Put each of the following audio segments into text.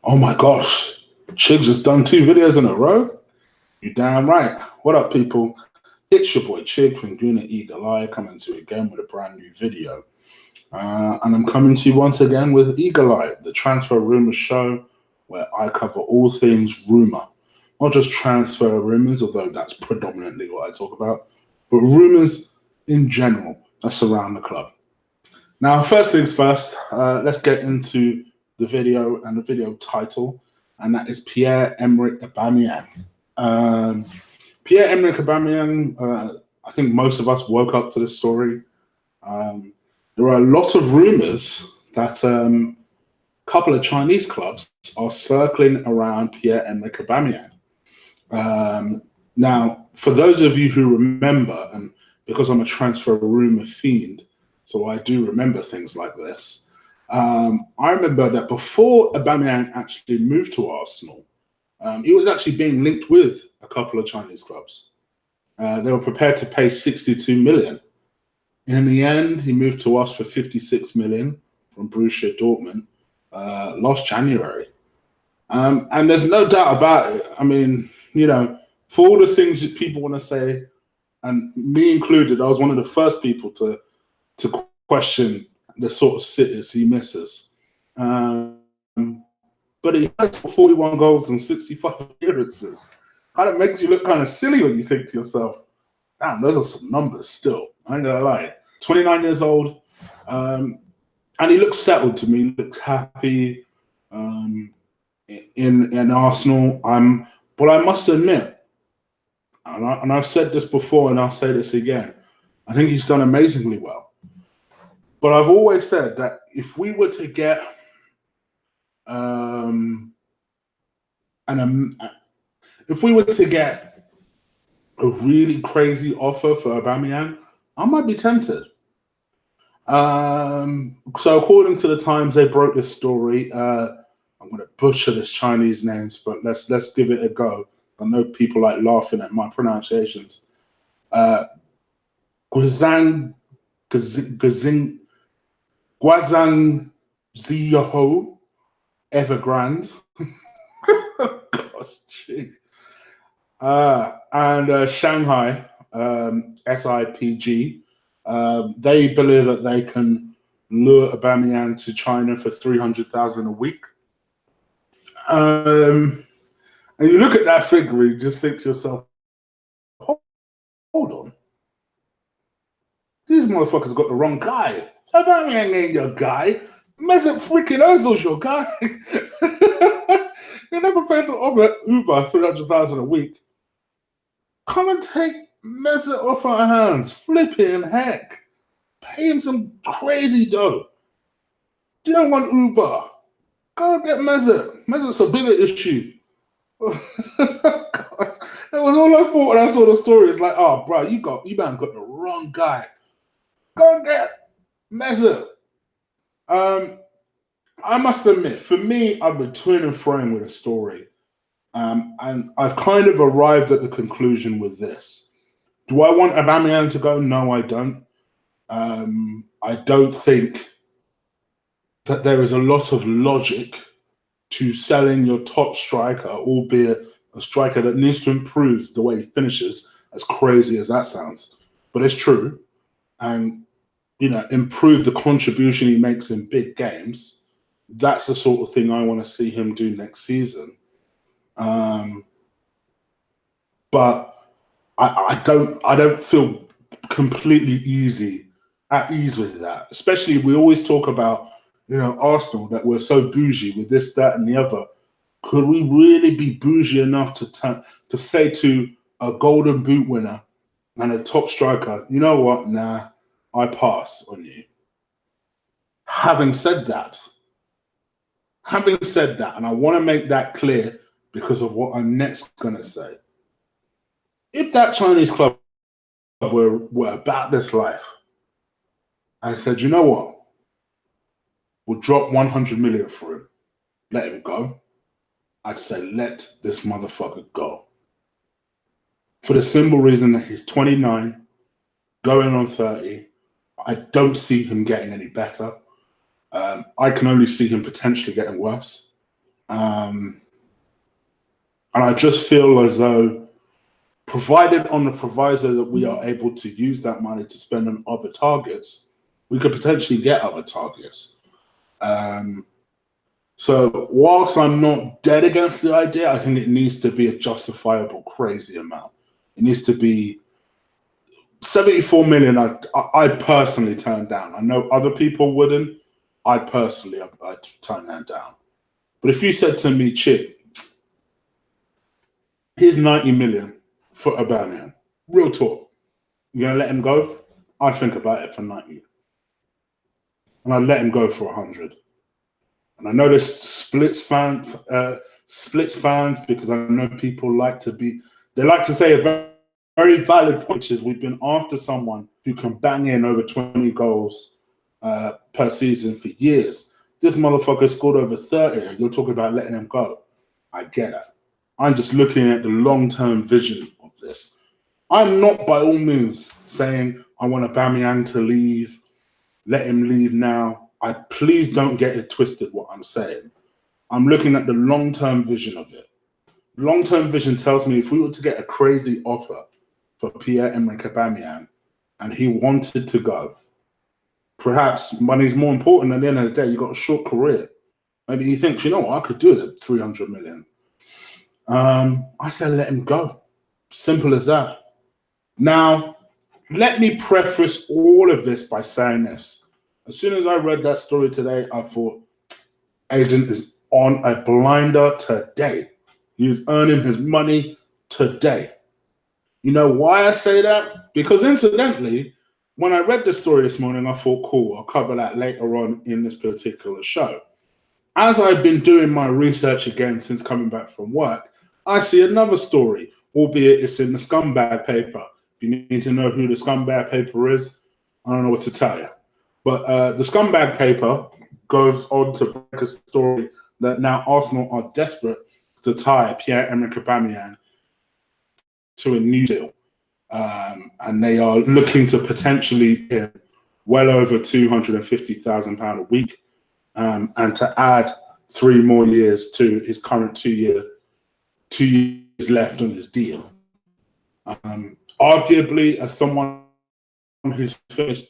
Oh my gosh, Chigs has done 2 videos in a row? You damn right. What up, people? It's your boy Chig from Guna Eagle Eye coming to you again with a brand new video. And I'm coming to you once again with Eagle Eye, the transfer rumour show where I cover all things rumour. Not just transfer rumours, although that's predominantly what I talk about, but rumours in general that surround the club. Now, first things first, let's get into the video and the video title, and that is Pierre-Emerick Aubameyang. Pierre-Emerick Aubameyang, I think most of us woke up to the story. There are a lot of rumours that a couple of Chinese clubs are circling around Pierre-Emerick Aubameyang. Now, for those of you who remember, and because I'm a transfer rumour fiend, so I do remember things like this. I remember that before Aubameyang actually moved to Arsenal, he was actually being linked with a couple of Chinese clubs. They were prepared to pay 62 million. In the end, he moved to us for 56 million from Borussia Dortmund last January. And there's no doubt about it. I mean, you know, for all the things that people want to say, and me included, I was one of the first people to question the sort of sitters he misses. But he has 41 goals and 65 appearances. Kind of makes you look kind of silly when you think to yourself, damn, those are some numbers still. I ain't gonna lie. 29 years old. And he looks settled to me, looks happy in Arsenal. But I must admit, and I've said this before and I'll say this again, I think he's done amazingly well. But I've always said that if we were to get if we were to get a really crazy offer for Aubameyang, I might be tempted. So according to the Times, they broke this story. I'm going to butcher this Chinese names, but let's give it a go. I know people like laughing at my pronunciations. Guazhang Ziyaho Evergrande. Gosh, gee. And Shanghai SIPG. They believe that they can lure Aubameyang to China for 300,000 a week. And you look at that figure, you just think to yourself, hold on. These motherfuckers got the wrong guy. Aubameyang ain't your guy. Mesut freaking Ozil's your guy. You're never prepared to offer Auba 300,000 a week. Come and take Mesut off our hands. Flipping heck. Pay him some crazy dough. You don't want Auba. Go and get Mesut. Mesut's a bigger issue. That was all I thought when I saw the story. It's like, oh, bro, you man got the wrong guy. Go and get Mesut. I must admit, for me, I've been toing and froing with a story. And I've kind of arrived at the conclusion with this. Do I want Aubameyang to go? No, I don't. I don't think that there is a lot of logic to selling your top striker, albeit a striker that needs to improve the way he finishes, as crazy as that sounds. But it's true. And, you know, improve the contribution he makes in big games. That's the sort of thing I want to see him do next season. But I don't feel completely at ease with that. Especially, we always talk about, you know, Arsenal, that we're so bougie with this, that, and the other. Could we really be bougie enough to say to a Golden Boot winner and a top striker, you know what? Nah, I pass on you. Having said that, and I want to make that clear because of what I'm next going to say. If that Chinese club were about this life, I said, you know what? We'll drop 100 million for him. Let him go. I'd say, let this motherfucker go. For the simple reason that he's 29, going on 30. I don't see him getting any better. I can only see him potentially getting worse. And I just feel as though, provided on the proviso that we are able to use that money to spend on other targets, we could potentially get other targets. So whilst I'm not dead against the idea, I think it needs to be a justifiable, crazy amount. It needs to be 74 million. I personally turned down. I know other people wouldn't. I'd turn that down. But if you said to me, Chip, here's 90 million for Aubameyang, real talk, you're going to let him go? I'd think about it for 90. And I'd let him go for 100. And I know this splits fans because I know people like to say a very, very valid point, which is we've been after someone who can bang in over 20 goals per season for years. This motherfucker scored over 30. You're talking about letting him go. I get it. I'm just looking at the long-term vision of this. I'm not by all means saying I want Aubameyang to leave, let him leave now. Please don't get it twisted what I'm saying. I'm looking at the long-term vision of it. Long-term vision tells me if we were to get a crazy offer for Pierre-Emerick Aubameyang and he wanted to go, perhaps money's more important. At the end of the day, you've got a short career. Maybe he thinks, you know what, I could do it at 300 million. I said, let him go. Simple as that. Now, let me preface all of this by saying this. As soon as I read that story today, I thought, agent is on a blinder today. He's earning his money today. You know why I say that? Because incidentally, when I read the story this morning, I thought, cool, I'll cover that later on in this particular show. As I've been doing my research again since coming back from work, I see another story, albeit it's in the scumbag paper. If you need to know who the scumbag paper is, I don't know what to tell you. But the scumbag paper goes on to break a story that now Arsenal are desperate to tie Pierre-Emerick Aubameyang to a new deal. And they are looking to potentially pay well over £250,000 a week and to add 3 more years to his current 2 years left on his deal. Arguably, as someone who's finished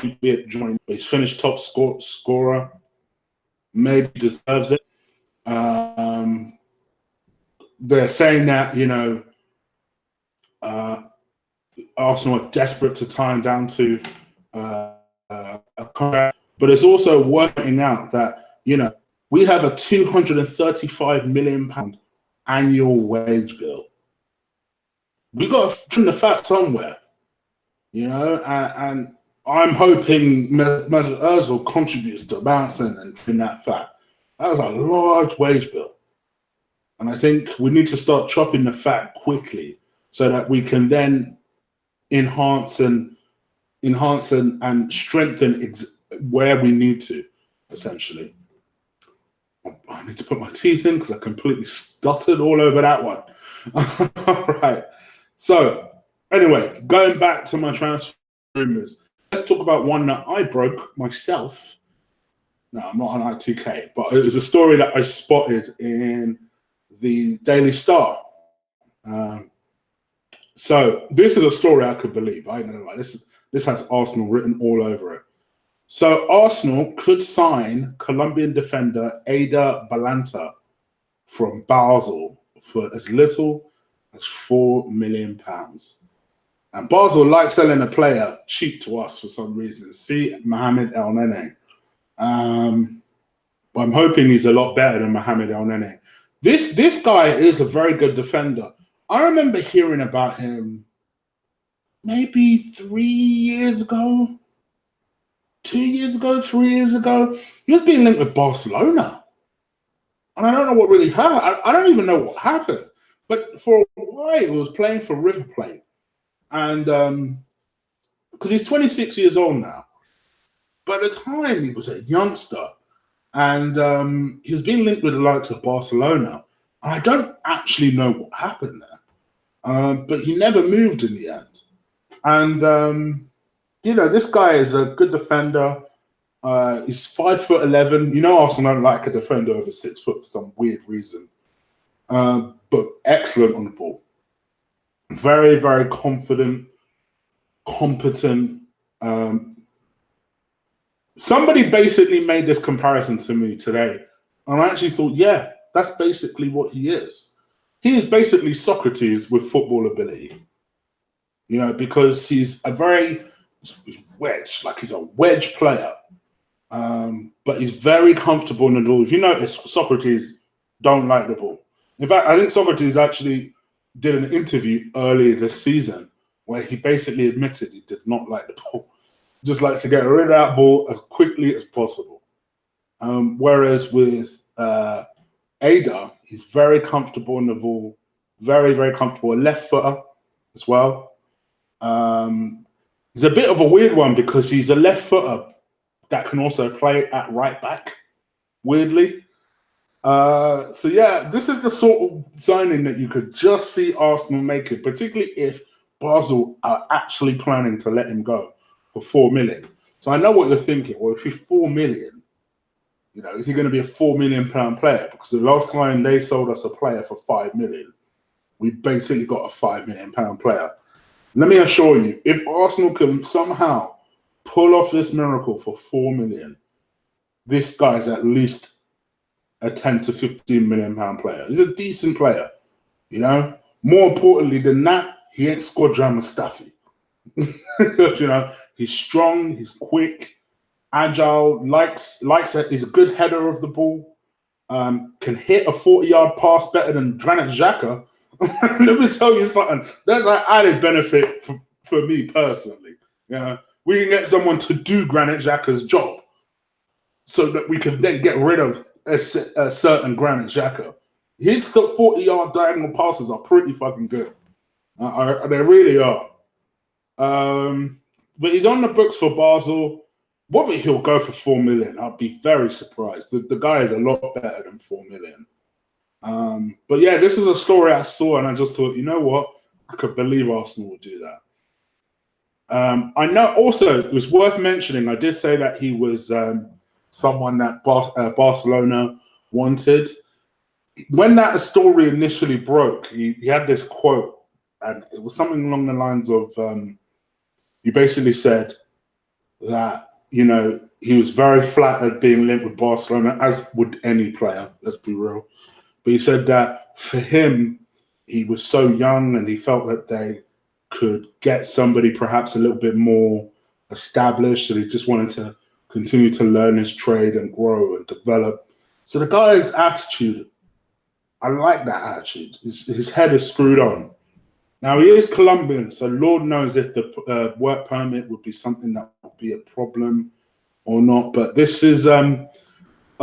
he's finished top scorer, maybe deserves it. They're saying that, you know, Arsenal are desperate to tie him down to a contract, but it's also working out that, you know, we have a £235 million annual wage bill. We got to trim the fat somewhere, you know, and I'm hoping Mesut Ozil contributes to bouncing and trim that fat. That was a large wage bill. And I think we need to start chopping the fat quickly so that we can then enhance and strengthen where we need to, essentially. I need to put my teeth in because I completely stuttered all over that one. All right. So, anyway, going back to my transfer rumors, let's talk about one that I broke myself. No, I'm not on I2K, but it was a story that I spotted in the Daily Star. So this is a story I could believe. I know, like, this has Arsenal written all over it. So Arsenal could sign Colombian defender Ada Balanta from Basel for as little as £4 million. And Basel likes selling a player cheap to us for some reason. See Mohamed El Nene. But I'm hoping he's a lot better than Mohamed El Nene. This guy is a very good defender. I remember hearing about him maybe 3 years ago, 2 years ago, 3 years ago. He was being linked with Barcelona. And I don't know what really happened. I don't even know what happened. But for a while, he was playing for River Plate. And because he's 26 years old now. But at the time, he was a youngster. And he was being linked with the likes of Barcelona. And I don't actually know what happened there. But he never moved in the end. And, you know, this guy is a good defender. He's 5'11". You know, Arsenal don't like a defender over 6 foot for some weird reason. But excellent on the ball. Very, very confident, competent. Somebody basically made this comparison to me today. And I actually thought, yeah, that's basically what he is. He is basically Socrates with football ability. You know, because he's wedge, like he's a wedge player. But he's very comfortable in the ball. If you notice, Socrates don't like the ball. In fact, I think Socrates actually did an interview earlier this season where he basically admitted he did not like the ball. Just likes to get rid of that ball as quickly as possible. Whereas with Ada, he's very comfortable in the ball, very, very comfortable. A left footer as well. He's a bit of a weird one because he's a left footer that can also play at right back, weirdly. So yeah, this is the sort of signing that you could just see Arsenal making, particularly if Basel are actually planning to let him go for 4 million. So I know what you're thinking. Well, if he's 4 million, you know, is he going to be a £4 million player? Because the last time they sold us a player for 5 million, we basically got a £5 million player. Let me assure you, if Arsenal can somehow pull off this miracle for 4 million, this guy's at least a 10 to 15 million pound player. He's a decent player, you know. More importantly than that, he ain't Squadron Mustafi. You know, he's strong, he's quick, agile, he's a good header of the ball, can hit a 40-yard pass better than Granit Xhaka. Let me tell you something. That's an added benefit for me personally. Yeah, we can get someone to do Granit Xhaka's job, so that we can then get rid of a certain Granit Xhaka. His 40-yard diagonal passes are pretty fucking good. They really are. But he's on the books for Basel. Whether he'll go for 4 million, I'd be very surprised. The guy is a lot better than 4 million. But yeah, this is a story I saw and I just thought, you know what? I could believe Arsenal would do that. I know also it was worth mentioning, I did say that he was someone that Barcelona wanted. When that story initially broke, he had this quote, and it was something along the lines of, he basically said that, you know, he was very flattered being linked with Barcelona, as would any player, let's be real. But he said that for him, he was so young and he felt that they could get somebody perhaps a little bit more established, and he just wanted to continue to learn his trade and grow and develop. So the guy's attitude, I like that attitude. His head is screwed on. Now, he is Colombian, so Lord knows if the work permit would be something that would be a problem or not. But this is a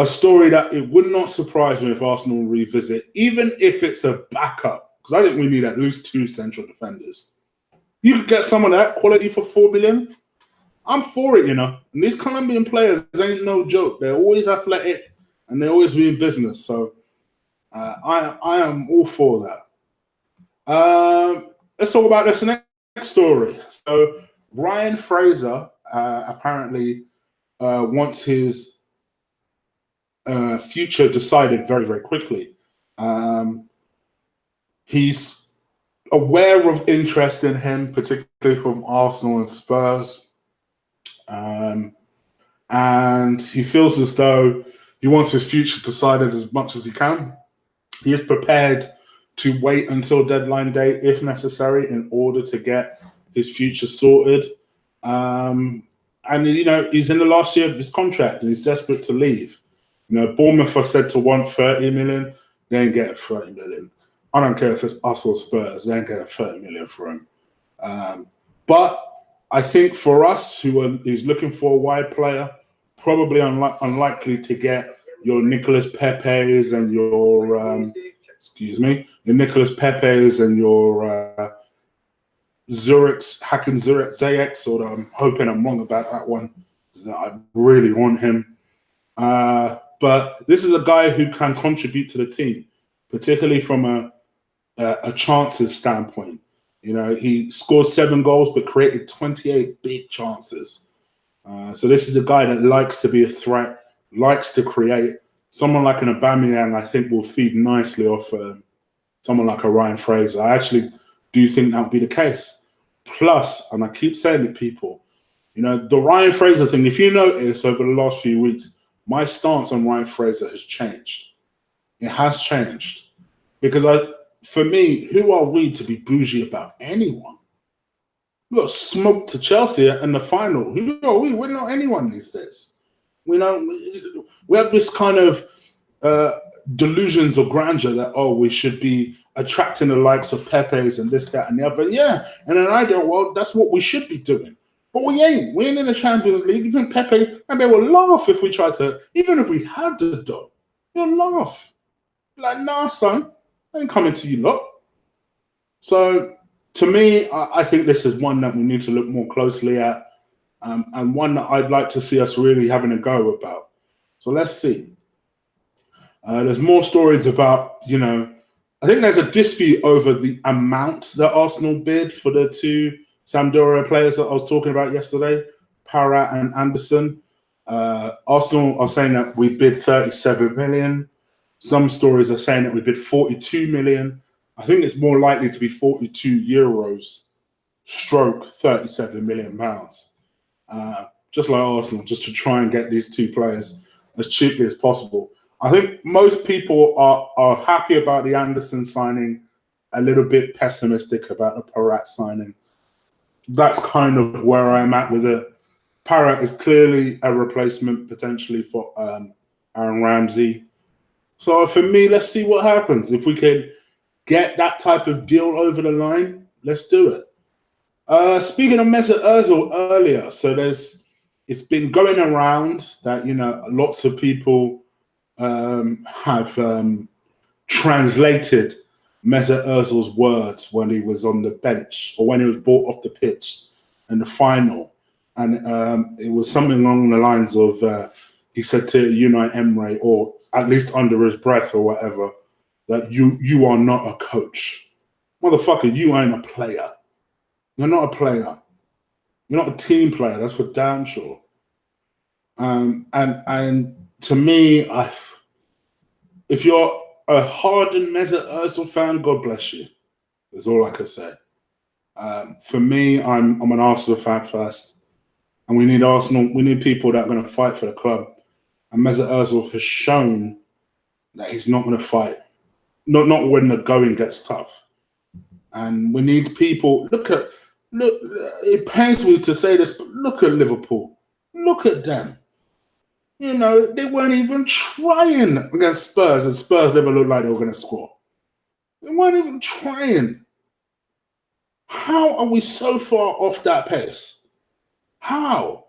story that it would not surprise me if Arsenal revisit, even if it's a backup, because I think we need at least 2 central defenders. You could get someone of that quality for 4 million. I'm for it, you know. And these Colombian players ain't no joke. They're always athletic and they always be in business. So I am all for that. Let's talk about this next story. So Ryan Fraser apparently wants his future decided very, very quickly. He's aware of interest in him, particularly from Arsenal and Spurs. And he feels as though he wants his future decided as much as he can. He is prepared to wait until deadline day if necessary in order to get his future sorted. And, you know, he's in the last year of his contract and he's desperate to leave. You know, Bournemouth are said to want 30 million. They ain't getting 30 million. I don't care if it's us or Spurs. They ain't getting 30 million for him. But I think for us, who's looking for a wide player, probably unlikely to get your Nicolas Pepes and your your Nicolas Pepes and your Hakim Ziyech, or I'm hoping I'm wrong about that one. I really want him. But this is a guy who can contribute to the team, particularly from a chances standpoint. You know, he scored 7 goals but created 28 big chances. So this is a guy that likes to be a threat, likes to create. Someone like an Aubameyang, I think, will feed nicely off someone like a Ryan Fraser. I actually do think that would be the case. Plus, and I keep saying it, people, you know, the Ryan Fraser thing, if you notice over the last few weeks, my stance on Ryan Fraser has changed. It has changed. Because for me, who are we to be bougie about anyone? We got smoked to Chelsea in the final. Who are we? We're not anyone these days. We have this kind of delusions of grandeur that, oh, we should be attracting the likes of Pepe's and this, that, and the other. And yeah, in an ideal world, that's what we should be doing. But we ain't. We ain't in the Champions League. Even Pepe will laugh if we try to, even if we had the dough, he'll laugh. Like, nah, son, I ain't coming to you, look. So, to me, I think this is one that we need to look more closely at, and one that I'd like to see us really having a go about. So let's see. There's more stories about, you know, I think there's a dispute over the amount that Arsenal bid for the two Sampdoria players that I was talking about yesterday, Parra and Anderson. Arsenal are saying that we bid 37 million. Some stories are saying that we bid 42 million. I think it's more likely to be 42 euros stroke 37 million pounds. Just like Arsenal, just to try and get these two players as cheaply as possible. I think most people are happy about the Anderson signing, a little bit pessimistic about the Parra signing. That's kind of where I'm at with it. Parra is clearly a replacement potentially for Aaron Ramsey. So for me, let's see what happens. If we can get that type of deal over the line, let's do it. Speaking of Mesut Ozil earlier, so it's been going around that, you know, lots of people have translated Mesut Ozil's words when he was on the bench or when he was brought off the pitch in the final. And it was something along the lines of, he said to Unai Emery, or at least under his breath or whatever, that you are not a coach. Motherfucker, you ain't a player. You're not a player. You're not a team player. That's for damn sure. And to me, if you're a hardened Mesut Ozil fan, God bless you. That's all I can say. For me, I'm an Arsenal fan first, and we need Arsenal. We need people that are going to fight for the club. And Mesut Ozil has shown that he's not going to fight. Not when the going gets tough. And we need people. Look, it pains me to say this, but look at Liverpool. Look at them. You know, they weren't even trying against Spurs, and Spurs never looked like they were going to score. They weren't even trying. How are we so far off that pace? How?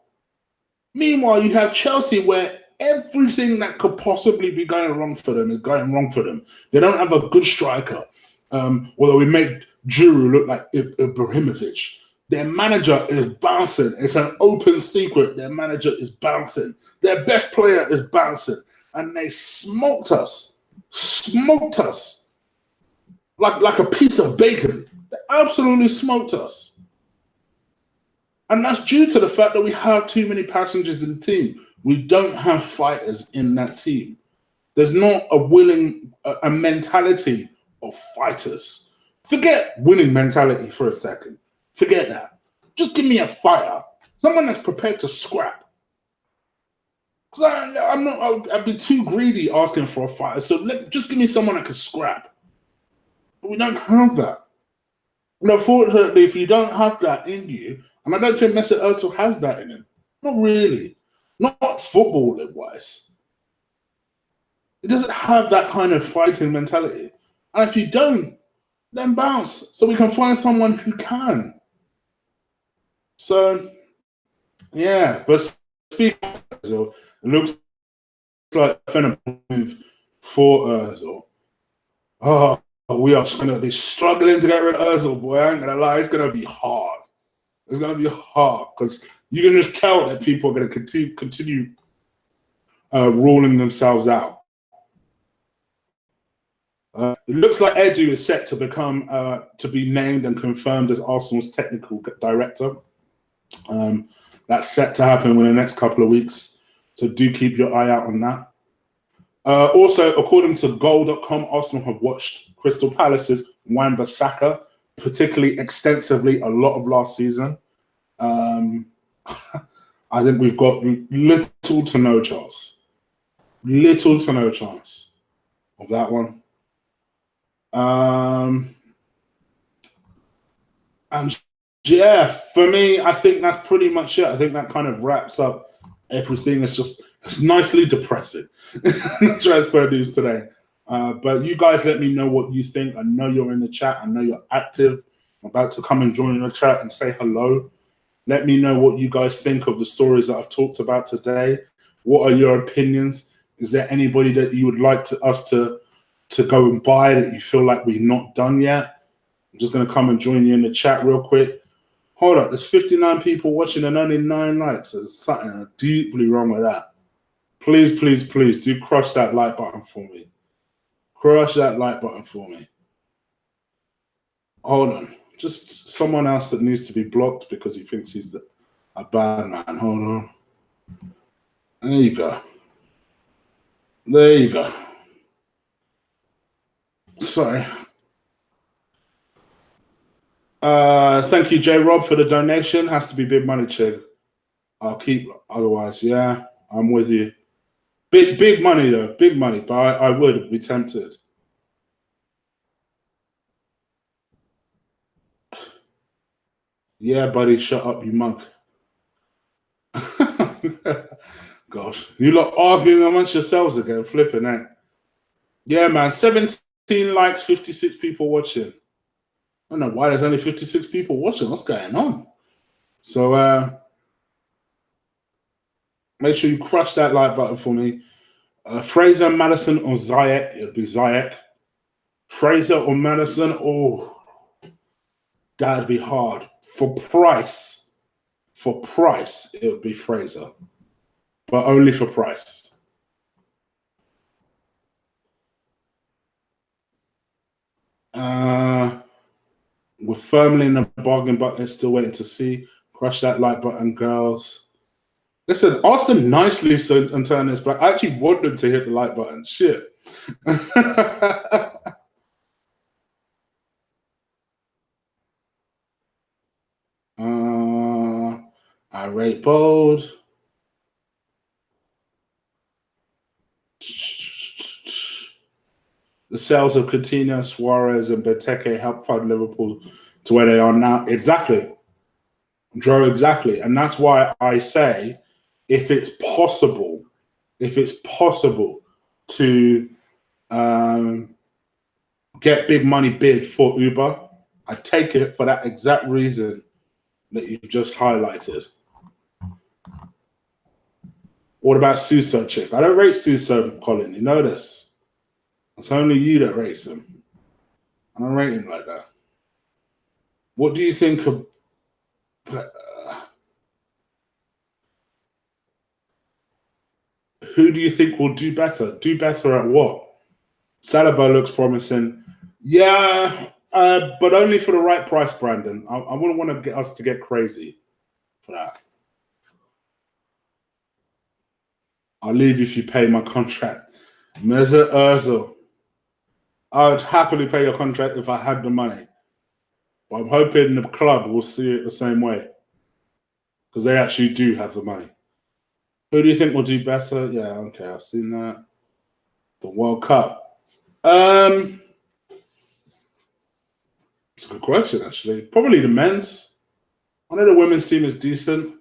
Meanwhile, you have Chelsea where everything that could possibly be going wrong for them is going wrong for them. They don't have a good striker. Although we made Giroud look like Ibrahimovic. Their manager is bouncing. It's an open secret. Their manager is bouncing. Their best player is bouncing. And they smoked us. Smoked us. Like a piece of bacon. They absolutely smoked us. And that's due to the fact that we have too many passengers in the team. We don't have fighters in that team. There's not a mentality of fighters. Forget winning mentality for a second. Forget that. Just give me a fighter. Someone that's prepared to scrap. Because I'd be too greedy asking for a fighter. So just give me someone that can scrap. But we don't have that. And unfortunately, if you don't have that in you, and I don't think Mesut Ozil has that in him. Not really. Not footballing-wise. He doesn't have that kind of fighting mentality. And if you don't, then bounce. So we can find someone who can. So, yeah. But speaking of Ozil, it looks like a finna move for Ozil. Oh, we are going to be struggling to get rid of Ozil, boy. I ain't going to lie. It's going to be hard. It's going to be hard because you can just tell that people are going to continue ruling themselves out. It looks like Edu is set to become to be named and confirmed as Arsenal's technical director. That's set to happen in the next couple of weeks. So do keep your eye out on that. Also, according to goal.com, Arsenal have watched Crystal Palace's Wan-Bissaka particularly extensively a lot of last season. I think we've got little to no chance. Little to no chance of that one. And yeah, for me, I think that's pretty much it. I think that kind of wraps up everything. It's nicely depressing. Transfer news today. But you guys let me know what you think. I know you're in the chat. I know you're active. I'm about to come and join the chat and say hello. Let me know what you guys think of the stories that I've talked about today. What are your opinions? Is there anybody that you would like us to go and buy that you feel like we've not done yet? I'm just going to come and join you in the chat real quick. Hold up, there's 59 people watching and only 9 likes. There's something deeply wrong with that. Please, please, please do crush that like button for me. Crush that like button for me. Hold on. Just someone else that needs to be blocked because he thinks he's a bad man. Hold on. There you go. There you go. Sorry. Thank you, J Rob, for the donation. Has to be big money, Chig. I'll keep otherwise. Yeah, I'm with you. Big money though, big money. But I would be tempted. Yeah, buddy, shut up, you monk. Gosh, you lot arguing amongst yourselves again, flipping it. Yeah, man, 17 likes, 56 people watching. I don't know why there's only 56 people watching. What's going on? So make sure you crush that like button for me. Fraser, Madison, or Ziyech. It'll be Ziyech. Fraser or Madison. Oh, that'd be hard. For price, it would be Fraser. But only for price. We're firmly in the bargain button. Still waiting to see. Crush that like button, girls. Listen, ask them nicely and turn this back. I actually want them to hit the like button. Shit. Irate bold. The sales of Coutinho, Suarez, and Benteke helped fund Liverpool to where they are now. Exactly. Joe, exactly. And that's why I say if it's possible to get big money bid for Auba, I take it for that exact reason that you've just highlighted. What about Suso, chick? I don't rate Suso, Colin. You know this. It's only you that rates him. I don't rate him like that. What do you think of... who do you think will do better? Do better at what? Saliba looks promising. Yeah, but only for the right price, Brandon. I wouldn't want to get us to get crazy for that. I'll leave if you pay my contract. Mesut Ozil. I would happily pay your contract if I had the money. But I'm hoping the club will see it the same way. Because they actually do have the money. Who do you think will do better? Yeah, okay, I've seen that. The World Cup. It's a good question, actually. Probably the men's. I know the women's team is decent.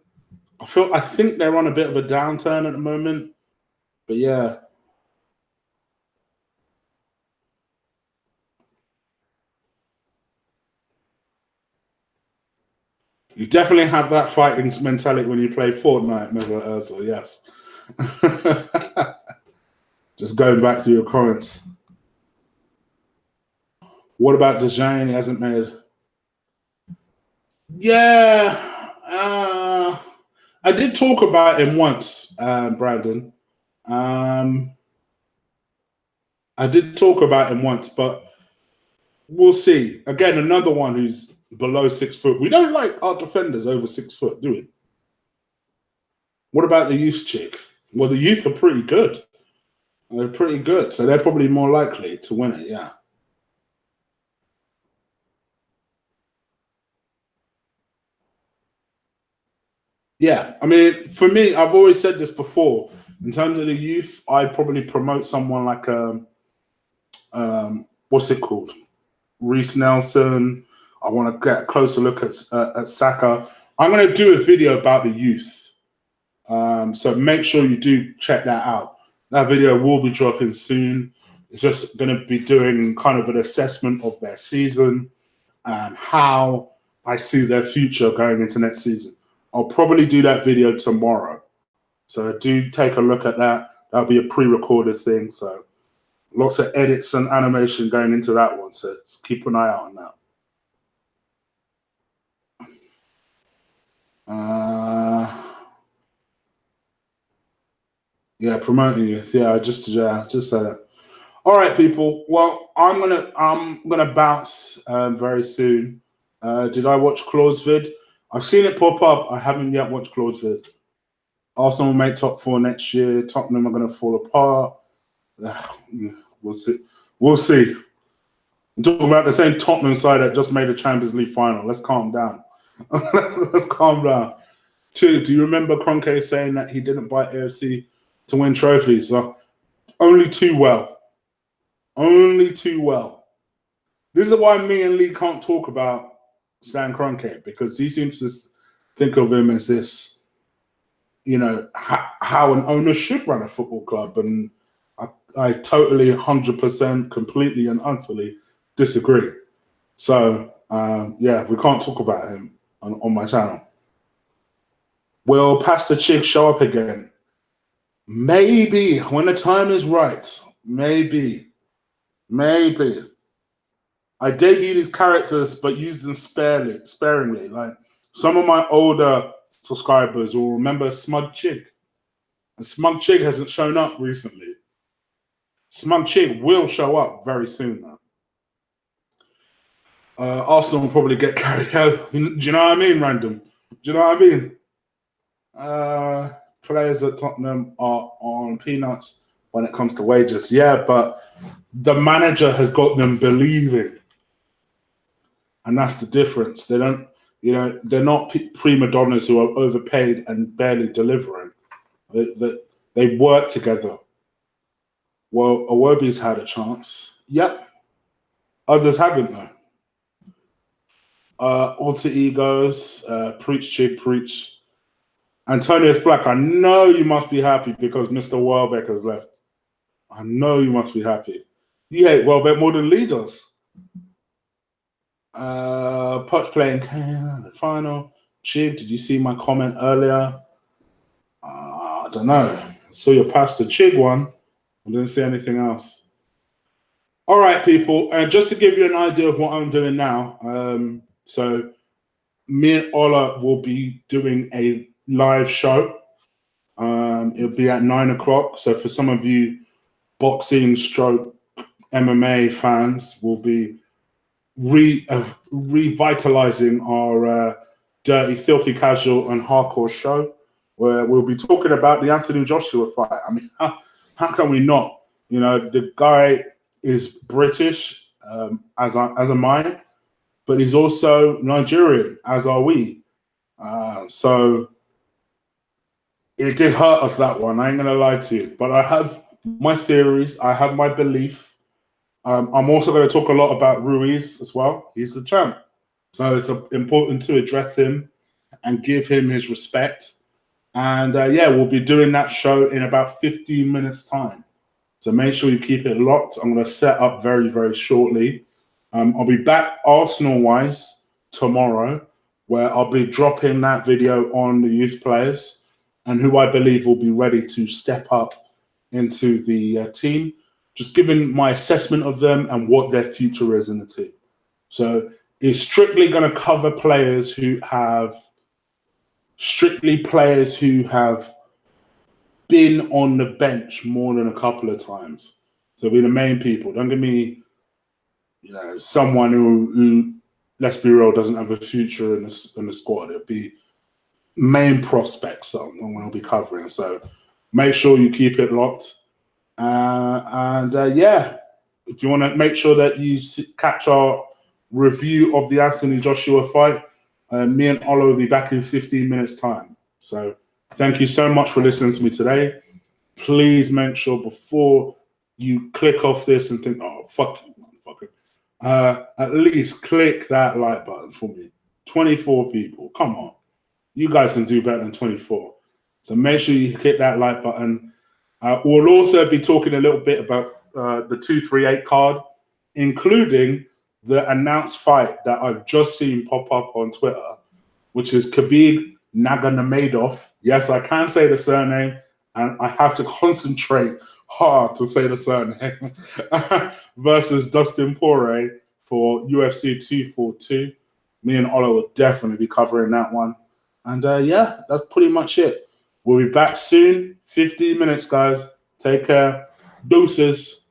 I think they're on a bit of a downturn at the moment. But yeah. You definitely have that fighting mentality when you play Fortnite, Mesut Ozil, yes. Just going back to your comments. What about Dejan? He hasn't made... Yeah. I did talk about him once, Brandon. I did talk about him once, but we'll see. Again, another one who's below 6 foot. We don't like our defenders over 6 foot, do we? What about the youth chick? Well, the youth are pretty good. They're pretty good, so they're probably more likely to win it. Yeah. Yeah, I mean, for me, I've always said this before. In terms of the youth, I'd probably promote someone like what's it called, Reece Nelson. I want to get a closer look at Saka. I'm going to do a video about the youth, so make sure you do check that out. That video will be dropping soon. It's just going to be doing kind of an assessment of their season and how I see their future going into next season. I'll probably do that video tomorrow. So do take a look at that. That'll be a pre-recorded thing. So lots of edits and animation going into that one. So just keep an eye out on that. Yeah, promoting youth. Yeah, I just said it. All right, people. Well, I'm gonna bounce very soon. Did I watch Claude's vid? I've seen it pop up. I haven't yet watched Claude's vid. Arsenal will make top 4 next year. Tottenham are going to fall apart. We'll see. We'll see. I'm talking about the same Tottenham side that just made the Champions League final. Let's calm down. Let's calm down. 2, do you remember Kroenke saying that he didn't buy a.f.c. to win trophies? So only too well. Only too well. This is why me and Lee can't talk about Stan Kroenke, because he seems to think of him as this, you know, how an owner should run a football club. And I totally, 100%, completely and utterly disagree. So, yeah, we can't talk about him on my channel. Will Pastor Chig show up again? Maybe, when the time is right. Maybe. Maybe. I debuted his characters, but used them sparingly. Like, some of my older subscribers will remember Smug Chig. And Smug Chig hasn't shown up recently. Smug Chig will show up very soon, though. Arsenal will probably get carried out. Do you know what I mean, Random? Do you know what I mean? Players at Tottenham are on peanuts when it comes to wages. Yeah, but the manager has got them believing. And that's the difference. They don't, you know, they're not prima donnas who are overpaid and barely delivering. They work together. Well, Awobi's had a chance. Yep. Others haven't, though. Alter egos, preach, Chig, preach. Antonius Black, I know you must be happy because Mr. Welbeck has left. I know you must be happy. You hate Welbeck more than Lee does. Potch playing the final. Chig, did you see my comment earlier? I don't know. I saw your Pastor Chig one. I didn't see anything else. All right, people. Just to give you an idea of what I'm doing now. So me and Ola will be doing a live show. It'll be at 9 o'clock. So for some of you boxing stroke MMA fans, we'll be revitalizing our dirty, filthy, casual and hardcore show, where we'll be talking about the Anthony Joshua fight. I mean, how can we not? You know, the guy is British, as am I, but he's also Nigerian, as are we. So it did hurt us, that one. I ain't gonna lie to you, but I have my theories. I have my belief. I'm also going to talk a lot about Ruiz as well. He's the champ, so it's important to address him and give him his respect. And yeah, we'll be doing that show in about 15 minutes time. So make sure you keep it locked. I'm going to set up very, very shortly. I'll be back Arsenal-wise tomorrow, where I'll be dropping that video on the youth players and who I believe will be ready to step up into the team, just giving my assessment of them and what their future is in the team. So it's strictly going to cover players who have been on the bench more than a couple of times. So be the main people. Don't give me, you know, someone who let's be real, doesn't have a future in the squad. It'll be main prospects I'm going to be covering. So make sure you keep it locked. Yeah, if you want to make sure that you catch our review of the Anthony Joshua fight, me and Ola will be back in 15 minutes time. So thank you so much for listening to me today. Please make sure before you click off this and think, oh, fuck you, motherfucker, at least click that like button for me. 24 people, come on. You guys can do better than 24. So make sure you hit that like button. We'll also be talking a little bit about the 238 card, including the announced fight that I've just seen pop up on Twitter, which is Khabib Nurmagomedov. Yes, I can say the surname, and I have to concentrate hard to say the surname, versus Dustin Poirier for UFC 242. Me and Ola will definitely be covering that one. And yeah, that's pretty much it. We'll be back soon. 15 minutes, guys. Take care. Deuces.